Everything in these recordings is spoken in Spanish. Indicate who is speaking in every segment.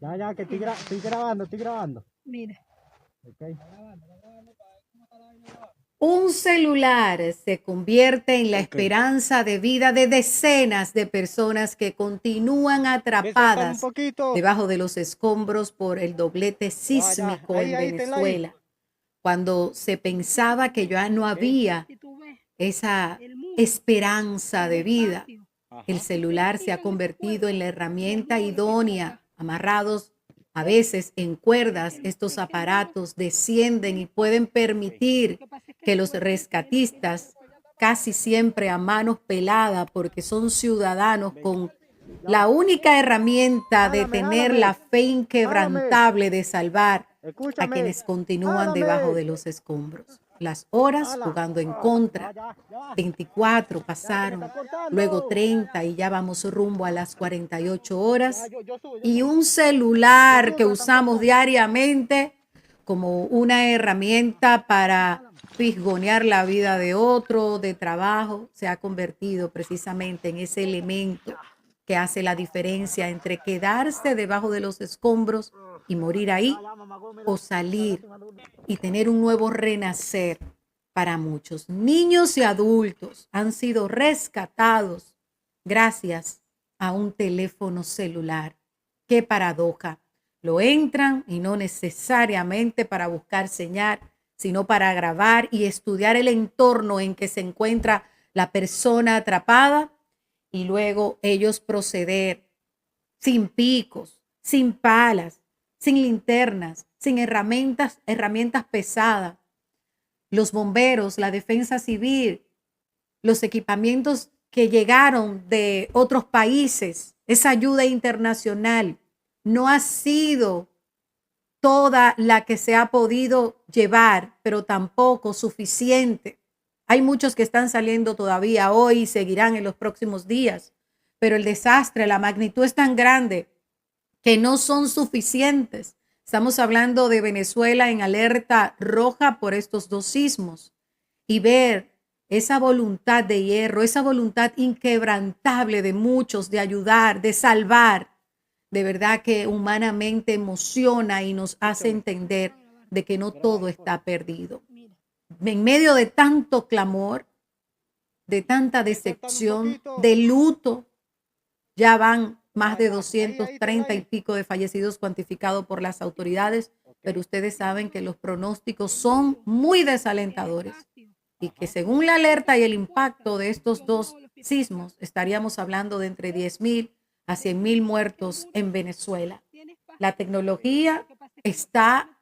Speaker 1: Ya, que estoy grabando, estoy grabando.
Speaker 2: Mira.
Speaker 1: Okay.
Speaker 3: Un celular se convierte en la esperanza de vida de decenas de personas que continúan atrapadas debajo de los escombros por el doblete sísmico en Venezuela. Cuando se pensaba que ya no había esa esperanza de vida, el celular se ha convertido en la herramienta idónea. Amarrados a veces en cuerdas, estos aparatos descienden y pueden permitir que los rescatistas, casi siempre a manos peladas porque son ciudadanos con la única herramienta de tener la fe inquebrantable de salvar a quienes continúan debajo de los escombros. Las horas jugando en contra. 24 pasaron, luego 30 y ya vamos rumbo a las 48 horas. Y un celular que usamos diariamente como una herramienta para fisgonear la vida de otro, de trabajo, se ha convertido precisamente en ese elemento que hace la diferencia entre quedarse debajo de los escombros y morir ahí o salir y tener un nuevo renacer para muchos. Niños y adultos han sido rescatados gracias a un teléfono celular. Qué paradoja. Lo entran y no necesariamente para buscar señal, sino para grabar y estudiar el entorno en que se encuentra la persona atrapada y luego ellos proceder sin picos, sin palas, sin linternas, sin herramientas pesadas. Los bomberos, la defensa civil, los equipamientos que llegaron de otros países, esa ayuda internacional no ha sido toda la que se ha podido llevar, pero tampoco suficiente. Hay muchos que están saliendo todavía hoy y seguirán en los próximos días, pero el desastre, la magnitud es tan grande que no son suficientes. Estamos hablando de Venezuela en alerta roja por estos dos sismos y ver esa voluntad de hierro, esa voluntad inquebrantable de muchos de ayudar, de salvar, de verdad que humanamente emociona y nos hace entender de que no todo está perdido. En medio de tanto clamor, de tanta decepción, de luto, ya van más de 230 y pico de fallecidos cuantificados por las autoridades, pero ustedes saben que los pronósticos son muy desalentadores y que según la alerta y el impacto de estos dos sismos, estaríamos hablando de entre 10,000 a 100,000 muertos en Venezuela. La tecnología está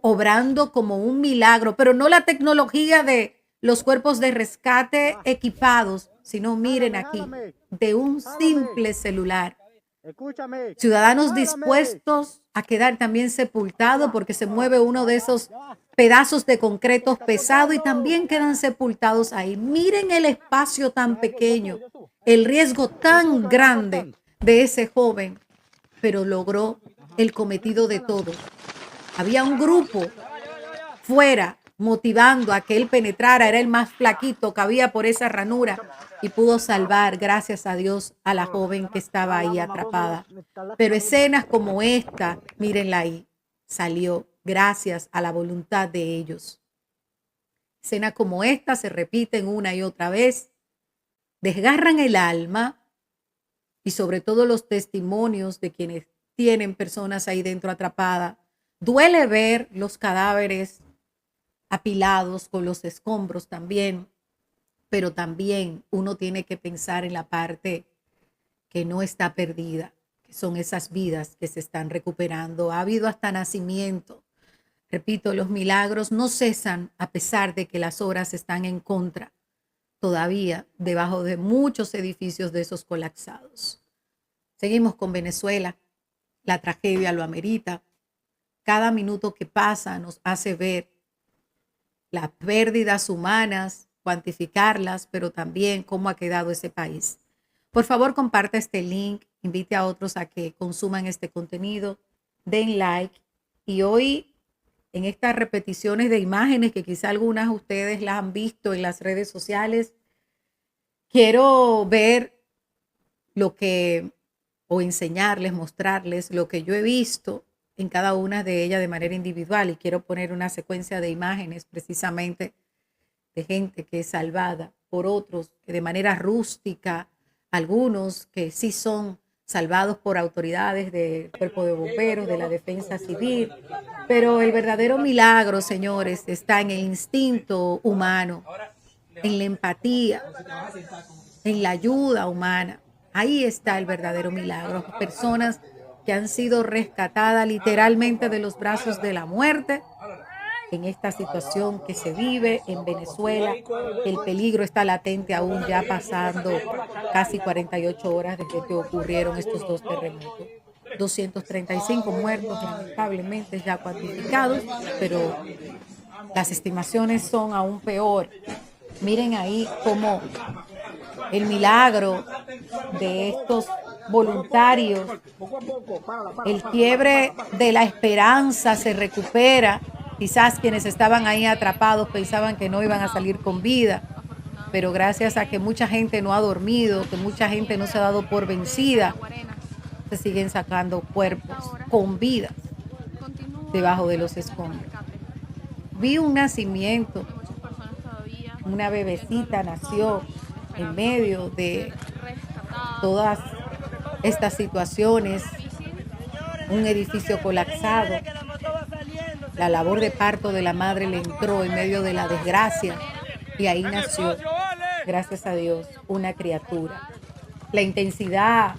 Speaker 3: obrando como un milagro, pero no la tecnología de los cuerpos de rescate equipados, sino miren aquí, de un simple celular. Ciudadanos dispuestos a quedar también sepultados porque se mueve uno de esos pedazos de concreto pesado y también quedan sepultados ahí. Miren el espacio tan pequeño, el riesgo tan grande de ese joven, pero logró el cometido de todos. Había un grupo fuera motivando a que él penetrara, era el más flaquito, cabía por esa ranura y pudo salvar, gracias a Dios, a la joven que estaba ahí atrapada. Pero escenas como esta, mírenla ahí, salió gracias a la voluntad de ellos. Escenas como esta se repiten una y otra vez, desgarran el alma y sobre todo los testimonios de quienes tienen personas ahí dentro atrapadas. Duele ver los cadáveres apilados con los escombros también, pero también uno tiene que pensar en la parte que no está perdida, que son esas vidas que se están recuperando. Ha habido hasta nacimiento. Repito, los milagros no cesan a pesar de que las horas están en contra, todavía debajo de muchos edificios de esos colapsados. Seguimos con Venezuela. La tragedia lo amerita. Cada minuto que pasa nos hace ver las pérdidas humanas, cuantificarlas, pero también cómo ha quedado ese país. Por favor, comparte este link, invite a otros a que consuman este contenido, den like. Y hoy, en estas repeticiones de imágenes que quizá algunas de ustedes las han visto en las redes sociales, quiero ver lo que o enseñarles, mostrarles lo que yo he visto en cada una de ellas de manera individual. Y quiero poner una secuencia de imágenes precisamente de gente que es salvada por otros, que de manera rústica, algunos que sí son salvados por autoridades del cuerpo de bomberos, de la defensa civil. Pero el verdadero milagro, señores, está en el instinto humano, en la empatía, en la ayuda humana. Ahí está el verdadero milagro. Personas que han sido rescatadas literalmente de los brazos de la muerte en esta situación que se vive en Venezuela. El peligro está latente aún, ya pasando casi 48 horas desde que ocurrieron estos dos terremotos. 235 muertos, lamentablemente ya cuantificados, pero las estimaciones son aún peor. Miren ahí cómo el milagro de estos voluntarios, el quiebre de la esperanza se recupera. Quizás quienes estaban ahí atrapados pensaban que no iban a salir con vida, pero gracias a que mucha gente no ha dormido, que mucha gente no se ha dado por vencida, se siguen sacando cuerpos con vidas debajo de los escombros. Vi un nacimiento, una bebecita nació en medio de todas estas situaciones, un edificio colapsado. La labor de parto de la madre le entró en medio de la desgracia y ahí nació, gracias a Dios, una criatura. La intensidad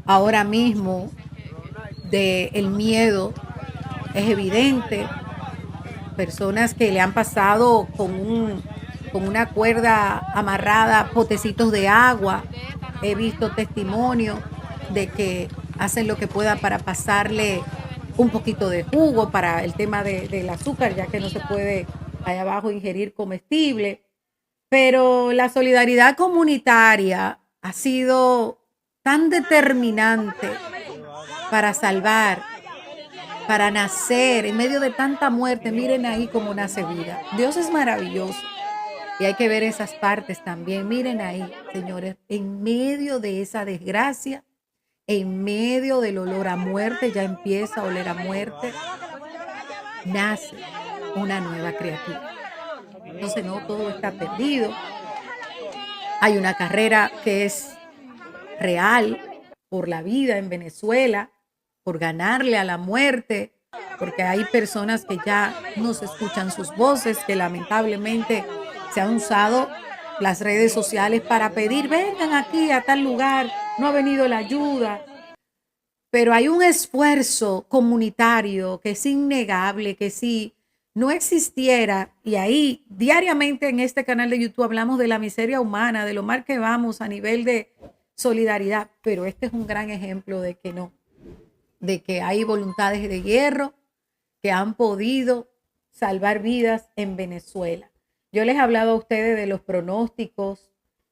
Speaker 3: ahora mismo del miedo es evidente. Personas que le han pasado con una cuerda amarrada potecitos de agua. He visto testimonios de que hacen lo que pueda para pasarle un poquito de jugo para el tema del azúcar, ya que no se puede allá abajo ingerir comestible. Pero la solidaridad comunitaria ha sido tan determinante para salvar, para nacer en medio de tanta muerte. Miren ahí cómo nace vida. Dios es maravilloso y hay que ver esas partes también. Miren ahí, señores, en medio de esa desgracia, en medio del olor a muerte, ya empieza a oler a muerte, nace una nueva criatura. Entonces no todo está perdido. Hay una carrera que es real por la vida en Venezuela, por ganarle a la muerte, porque hay personas que ya no se escuchan sus voces, que lamentablemente se han usado las redes sociales para pedir, vengan aquí a tal lugar, no ha venido la ayuda. Pero hay un esfuerzo comunitario que es innegable, que si no existiera, y ahí diariamente en este canal de YouTube hablamos de la miseria humana, de lo mal que vamos a nivel de solidaridad, pero este es un gran ejemplo de que no, de que hay voluntades de hierro que han podido salvar vidas en Venezuela. Yo les he hablado a ustedes de los pronósticos,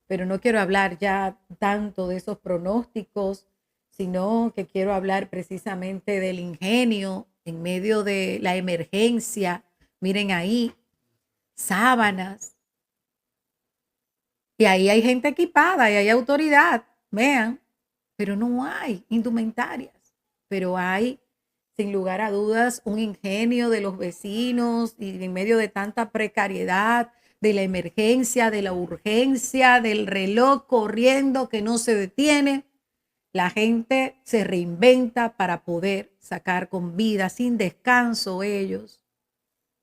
Speaker 3: pero no quiero hablar ya tanto de esos pronósticos, sino que quiero hablar precisamente del ingenio en medio de la emergencia. Miren ahí, sábanas. Y ahí hay gente equipada y hay autoridad, vean, pero no hay indumentarias, pero hay, sin lugar a dudas, un ingenio de los vecinos y en medio de tanta precariedad, de la emergencia, de la urgencia, del reloj corriendo que no se detiene. La gente se reinventa para poder sacar con vida, sin descanso. Ellos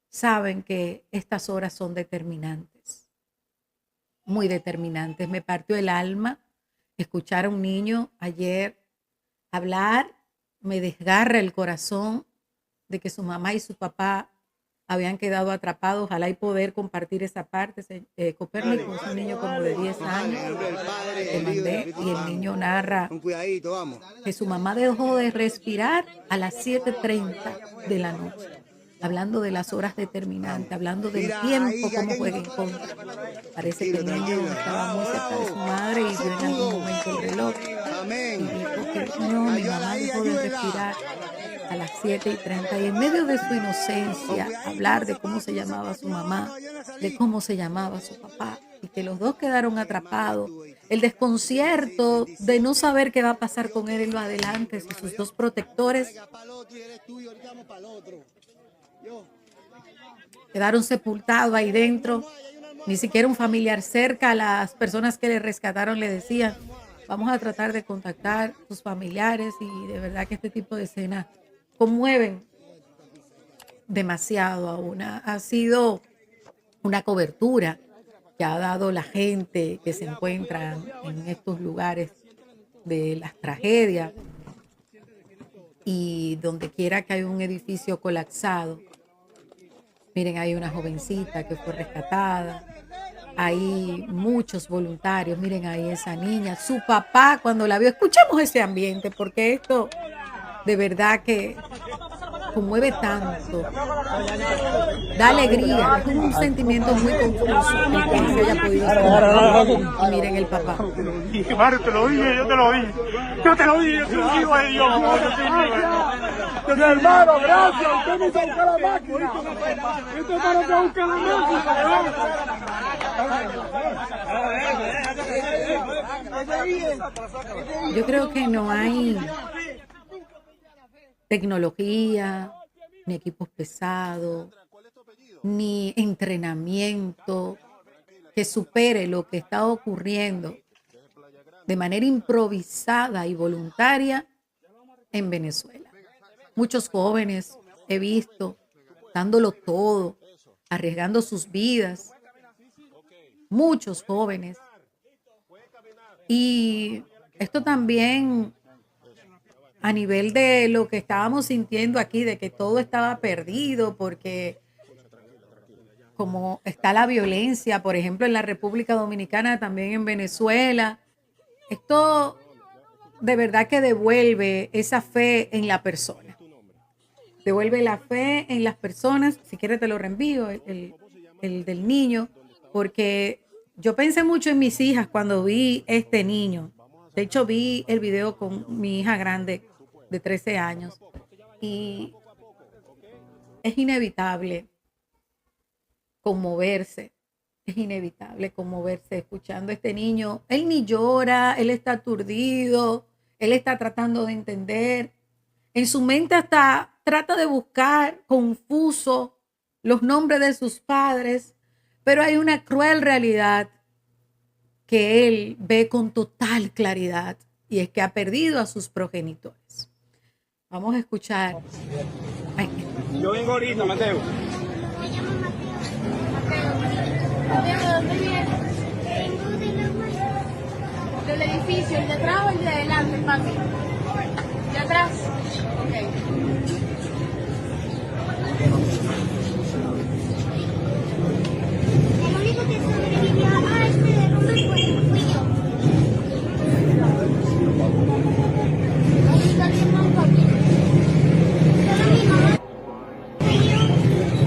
Speaker 3: saben que estas horas son determinantes, muy determinantes. Me partió el alma escuchar a un niño ayer hablar, me desgarra el corazón de que su mamá y su papá habían quedado atrapados. Ojalá y poder compartir esa parte. Copérnico es un niño como de 10 años. Te mandé, y el niño narra que su mamá dejó de respirar a las 7:30 de la noche. Hablando de las horas determinantes, hablando del tiempo, cómo juega en contra. Parece que el niño estaba muy cerca de su madre y vio en algún momento el reloj. Y dijo que no, mi mamá dejó de respirar a las 7:30, y en medio de su inocencia hablar de cómo se llamaba su mamá, de cómo se llamaba su papá, y que los dos quedaron atrapados el desconcierto de no saber qué va a pasar con él en lo adelante, si sus dos protectores quedaron sepultados ahí dentro, ni siquiera un familiar cerca. Las personas que le rescataron le decían, vamos a tratar de contactar a sus familiares, y de verdad que este tipo de escenas conmueven demasiado a una. Ha sido una cobertura que ha dado la gente que se encuentra en estos lugares de las tragedias, y donde quiera que hay un edificio colapsado. Miren, hay una jovencita que fue rescatada, hay muchos voluntarios, miren ahí esa niña, su papá cuando la vio, escuchamos ese ambiente, porque esto de verdad que conmueve tanto, da alegría, es un sentimiento muy confuso el que se haya podido escuchar. Y miren el papá.
Speaker 2: Mario, te lo dije, yo te lo dije. Yo te lo dije, yo te lo digo a Dios. Hermano, gracias, usted me hizo buscar la máquina. Este hermano te busca la máquina.
Speaker 3: Yo creo que no hay tecnología, ni equipos pesados, ni entrenamiento que supere lo que está ocurriendo de manera improvisada y voluntaria en Venezuela. Muchos jóvenes he visto dándolo todo, arriesgando sus vidas. Muchos jóvenes. Y esto también a nivel de lo que estábamos sintiendo aquí, de que todo estaba perdido, porque como está la violencia, por ejemplo, en la República Dominicana, también en Venezuela, esto de verdad que devuelve esa fe en la persona. Devuelve la fe en las personas. Si quieres te lo reenvío, el del niño, porque yo pensé mucho en mis hijas cuando vi este niño. De hecho, vi el video con mi hija grande de 13 años y es inevitable conmoverse. Es inevitable conmoverse escuchando a este niño. Él ni llora, él está aturdido, él está tratando de entender. En su mente hasta trata de buscar confuso los nombres de sus padres, pero hay una cruel realidad que él ve con total claridad, y es que ha perdido a sus progenitores. Vamos a escuchar. Ay.
Speaker 2: Yo vengo ahorita, Mateo.
Speaker 4: Me llamo Mateo. Mateo, ¿dónde vienes? Vengo de la mañana. ¿Del edificio, el de atrás o el de adelante, papi? ¿De atrás? Ok. El único que sobrevivió a este derrumbe fui yo. Ahí está bien más papi. Pero mi mamá.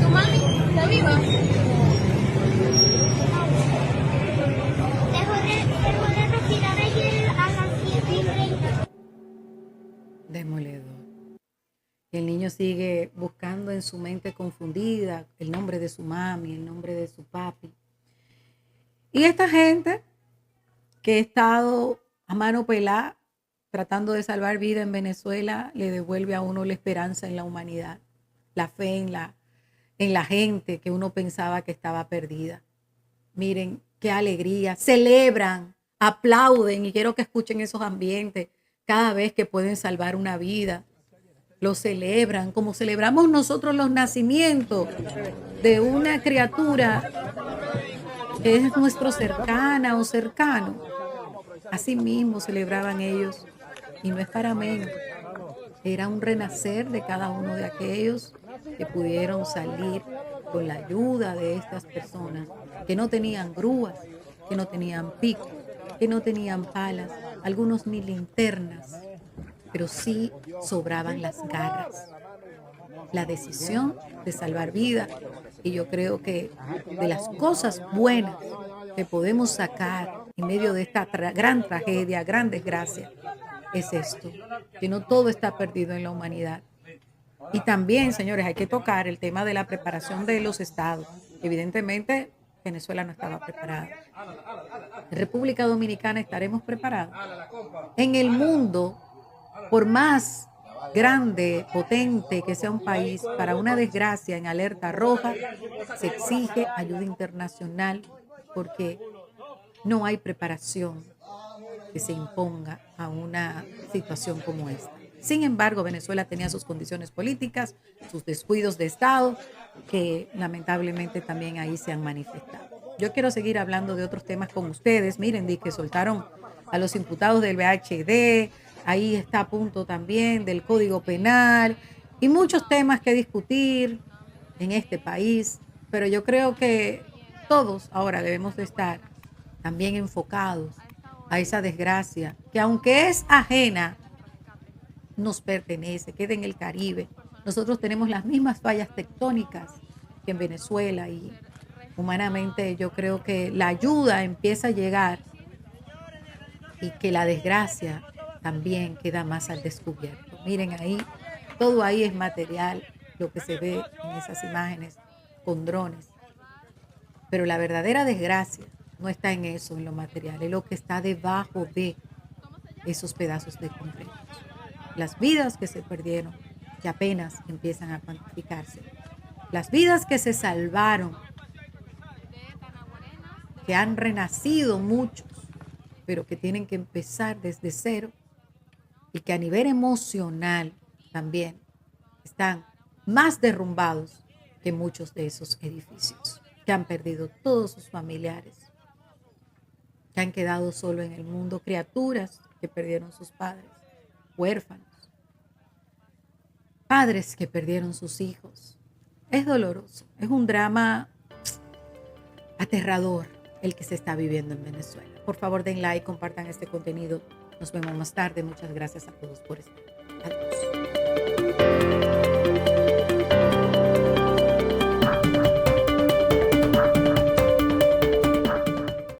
Speaker 4: ¿Tu mami está viva? Dejó de respirar ayer a las 7:30.
Speaker 3: Demoledor. El niño sigue buscando en su mente confundida el nombre de su mami, el nombre de su papi. Y esta gente que ha estado a mano pelada tratando de salvar vida en Venezuela, le devuelve a uno la esperanza en la humanidad, la fe en la gente que uno pensaba que estaba perdida. Miren qué alegría, celebran, aplauden, y quiero que escuchen esos ambientes cada vez que pueden salvar una vida. Lo celebran como celebramos nosotros los nacimientos de una criatura que es nuestro cercana o cercano. Así mismo celebraban ellos, y no es para menos. Era un renacer de cada uno de aquellos que pudieron salir con la ayuda de estas personas que no tenían grúas, que no tenían picos, que no tenían palas, algunos ni linternas, pero sí sobraban las garras, la decisión de salvar vida. Y yo creo que de las cosas buenas que podemos sacar en medio de esta gran tragedia, gran desgracia, es esto, que no todo está perdido en la humanidad. Y también, señores, hay que tocar el tema de la preparación de los estados. Evidentemente, Venezuela no estaba preparada. En República Dominicana estaremos preparados. En el mundo, por más grande, potente que sea un país, para una desgracia en alerta roja, se exige ayuda internacional porque no hay preparación que se imponga a una situación como esta. Sin embargo, Venezuela tenía sus condiciones políticas, sus descuidos de Estado, que lamentablemente también ahí se han manifestado. Yo quiero seguir hablando de otros temas con ustedes. Miren, di que soltaron a los imputados del VHD, ahí está a punto también del Código Penal y muchos temas que discutir en este país, pero yo creo que todos ahora debemos de estar también enfocados a esa desgracia que aunque es ajena, nos pertenece, queda en el Caribe. Nosotros tenemos las mismas fallas tectónicas que en Venezuela y humanamente yo creo que la ayuda empieza a llegar y que la desgracia también queda más al descubierto. Miren ahí, todo ahí es material, lo que se ve en esas imágenes con drones. Pero la verdadera desgracia no está en eso, en lo material, es lo que está debajo de esos pedazos de concreto. Las vidas que se perdieron, que apenas empiezan a cuantificarse. Las vidas que se salvaron, que han renacido muchos, pero que tienen que empezar desde cero y que a nivel emocional también están más derrumbados que muchos de esos edificios, que han perdido todos sus familiares, que han quedado solo en el mundo, criaturas que perdieron sus padres, huérfanos, padres que perdieron sus hijos. Es doloroso, es un drama aterrador el que se está viviendo en Venezuela. Por favor, den like, compartan este contenido. Nos vemos más tarde. Muchas gracias a todos por estar.